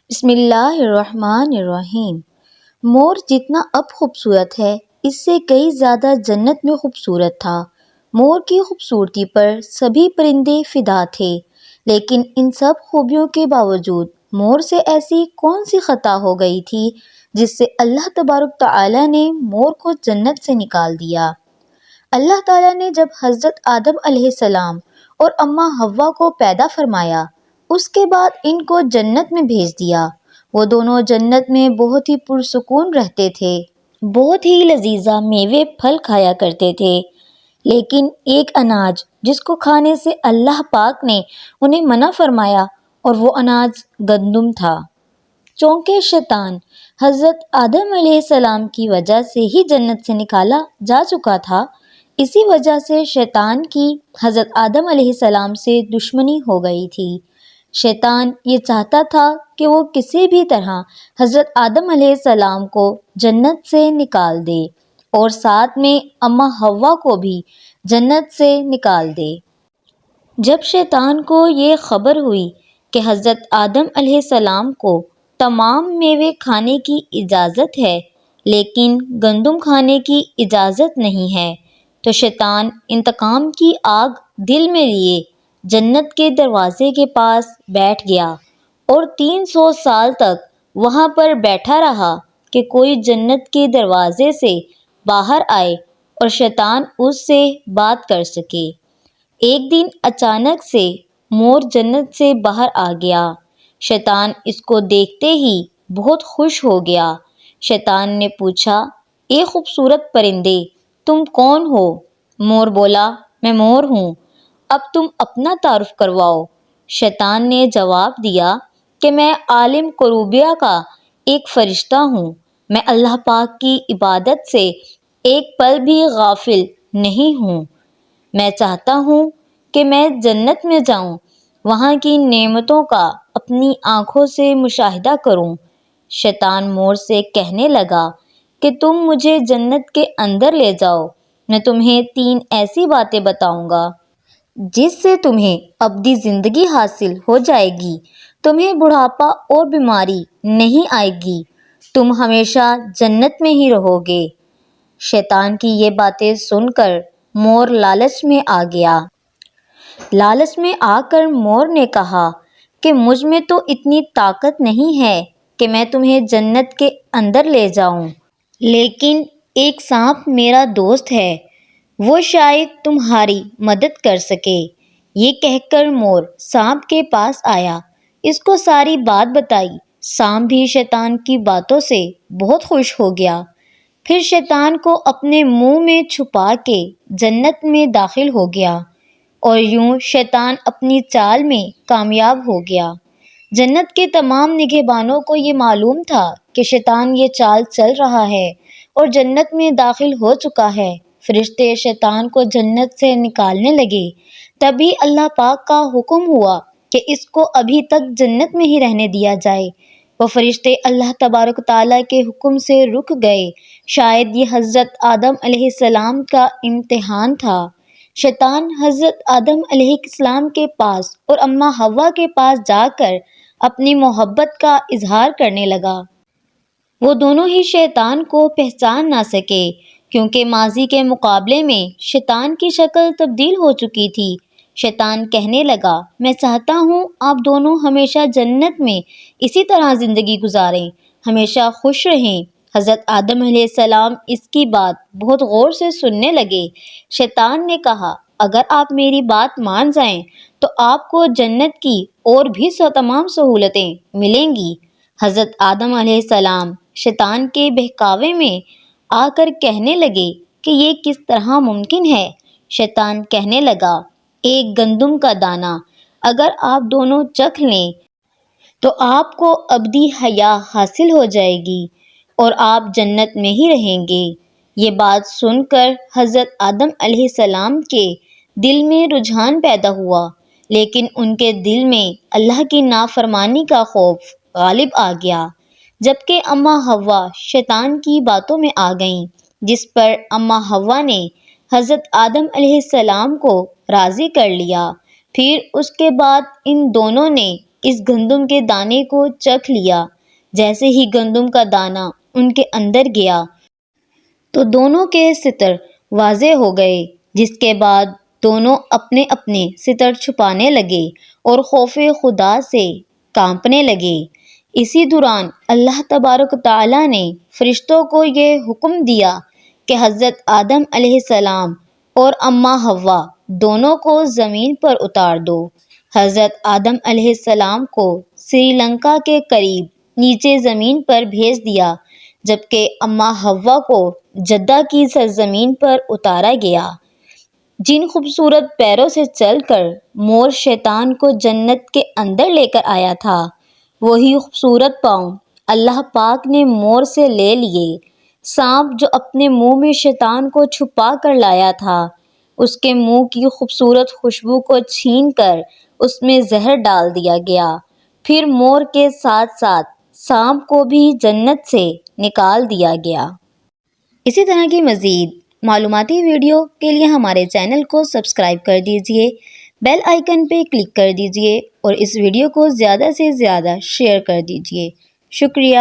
بسم اللہ الرحمن الرحیم۔ مور جتنا اب خوبصورت ہے اس سے کئی زیادہ جنت میں خوبصورت تھا۔ مور کی خوبصورتی پر سبھی پرندے فدا تھے، لیکن ان سب خوبیوں کے باوجود مور سے ایسی کون سی خطا ہو گئی تھی جس سے اللہ تبارک تعالیٰ نے مور کو جنت سے نکال دیا۔ اللہ تعالیٰ نے جب حضرت آدم علیہ السلام اور اماں حوا کو پیدا فرمایا، اس کے بعد ان کو جنت میں بھیج دیا۔ وہ دونوں جنت میں بہت ہی پرسکون رہتے تھے، بہت ہی لذیذہ میوے پھل کھایا کرتے تھے، لیکن ایک اناج جس کو کھانے سے اللہ پاک نے انہیں منع فرمایا اور وہ اناج گندم تھا۔ چونکہ شیطان حضرت آدم علیہ السلام کی وجہ سے ہی جنت سے نکالا جا چکا تھا، اسی وجہ سے شیطان کی حضرت آدم علیہ السلام سے دشمنی ہو گئی تھی۔ شیطان یہ چاہتا تھا کہ وہ کسی بھی طرح حضرت آدم علیہ السلام کو جنت سے نکال دے اور ساتھ میں اماں حوا کو بھی جنت سے نکال دے۔ جب شیطان کو یہ خبر ہوئی کہ حضرت آدم علیہ السلام کو تمام میوے کھانے کی اجازت ہے لیکن گندم کھانے کی اجازت نہیں ہے، تو شیطان انتقام کی آگ دل میں لیے جنت کے دروازے کے پاس بیٹھ گیا اور 300 سال تک وہاں پر بیٹھا رہا کہ کوئی جنت کے دروازے سے باہر آئے اور شیطان اس سے بات کر سکے۔ ایک دن اچانک سے مور جنت سے باہر آ گیا۔ شیطان اس کو دیکھتے ہی بہت خوش ہو گیا۔ شیطان نے پوچھا، اے خوبصورت پرندے، تم کون ہو؟ مور بولا، میں مور ہوں، اب تم اپنا تعارف کرواؤ۔ شیطان نے جواب دیا کہ میں عالم کروبیہ کا ایک فرشتہ ہوں، میں اللہ پاک کی عبادت سے ایک پل بھی غافل نہیں ہوں۔ میں چاہتا ہوں کہ میں جنت میں جاؤں، وہاں کی نعمتوں کا اپنی آنکھوں سے مشاہدہ کروں۔ شیطان مور سے کہنے لگا کہ تم مجھے جنت کے اندر لے جاؤ، میں تمہیں 3 ایسی باتیں بتاؤں گا جس سے تمہیں ابدی زندگی حاصل ہو جائے گی، تمہیں بڑھاپا اور بیماری نہیں آئے گی، تم ہمیشہ جنت میں ہی رہو گے۔ شیطان کی یہ باتیں سن کر مور لالچ میں آ گیا۔ لالچ میں آ کر مور نے کہا کہ مجھ میں تو اتنی طاقت نہیں ہے کہ میں تمہیں جنت کے اندر لے جاؤں، لیکن ایک سانپ میرا دوست ہے، وہ شاید تمہاری مدد کر سکے۔ یہ کہہ کر مور سانپ کے پاس آیا، اس کو ساری بات بتائی۔ سانپ بھی شیطان کی باتوں سے بہت خوش ہو گیا، پھر شیطان کو اپنے منہ میں چھپا کے جنت میں داخل ہو گیا اور یوں شیطان اپنی چال میں کامیاب ہو گیا۔ جنت کے تمام نگہبانوں کو یہ معلوم تھا کہ شیطان یہ چال چل رہا ہے اور جنت میں داخل ہو چکا ہے۔ فرشتے شیطان کو جنت سے نکالنے لگے، تبھی اللہ پاک کا حکم ہوا کہ اس کو ابھی تک جنت میں ہی رہنے دیا جائے۔ وہ فرشتے اللہ تبارک تعالیٰ کے حکم سے رک گئے۔ شاید یہ حضرت آدم علیہ السلام کا امتحان تھا۔ شیطان حضرت آدم علیہ السلام کے پاس اور اماں حوا کے پاس جا کر اپنی محبت کا اظہار کرنے لگا۔ وہ دونوں ہی شیطان کو پہچان نہ سکے، کیونکہ ماضی کے مقابلے میں شیطان کی شکل تبدیل ہو چکی تھی۔ شیطان کہنے لگا، میں چاہتا ہوں آپ دونوں ہمیشہ جنت میں اسی طرح زندگی گزاریں، ہمیشہ خوش رہیں۔ حضرت آدم علیہ السلام اس کی بات بہت غور سے سننے لگے۔ شیطان نے کہا، اگر آپ میری بات مان جائیں تو آپ کو جنت کی اور بھی تمام سہولتیں ملیں گی۔ حضرت آدم علیہ السلام شیطان کے بہکاوے میں آ کر کہنے لگے کہ یہ کس طرح ممکن ہے؟ شیطان کہنے لگا، ایک گندم کا دانہ اگر آپ دونوں چکھ لیں تو آپ کو ابدی حیات حاصل ہو جائے گی اور آپ جنت میں ہی رہیں گے۔ یہ بات سن کر حضرت آدم علیہ السلام کے دل میں رجحان پیدا ہوا، لیکن ان کے دل میں اللہ کی نافرمانی کا خوف غالب آ گیا۔ جبکہ اماں حوا شیطان کی باتوں میں آ گئیں، جس پر اماں حوا نے حضرت آدم علیہ السلام کو راضی کر لیا۔ پھر اس کے بعد ان دونوں نے اس گندم کے دانے کو چکھ لیا۔ جیسے ہی گندم کا دانہ ان کے اندر گیا تو دونوں کے ستر واضح ہو گئے، جس کے بعد دونوں اپنے اپنے ستر چھپانے لگے اور خوف خدا سے کانپنے لگے۔ اسی دوران اللہ تبارک و تعالیٰ نے فرشتوں کو یہ حکم دیا کہ حضرت آدم علیہ السلام اور اماں حوا دونوں کو زمین پر اتار دو۔ حضرت آدم علیہ السلام کو سری لنکا کے قریب نیچے زمین پر بھیج دیا، جبکہ اماں حوا کو جدہ کی سرزمین پر اتارا گیا۔ جن خوبصورت پیروں سے چل کر مور شیطان کو جنت کے اندر لے کر آیا تھا، وہی خوبصورت پاؤں اللہ پاک نے مور سے لے لیے۔ سانپ جو اپنے منہ میں شیطان کو چھپا کر لایا تھا، اس کے منہ کی خوبصورت خوشبو کو چھین کر اس میں زہر ڈال دیا گیا۔ پھر مور کے ساتھ ساتھ سانپ کو بھی جنت سے نکال دیا گیا۔ اسی طرح کی مزید معلوماتی ویڈیو کے لیے ہمارے چینل کو سبسکرائب کر دیجئے، بیل آئیکن پہ کلک کر دیجئے اور اس ویڈیو کو زیادہ سے زیادہ شیئر کر دیجئے۔ شکریہ۔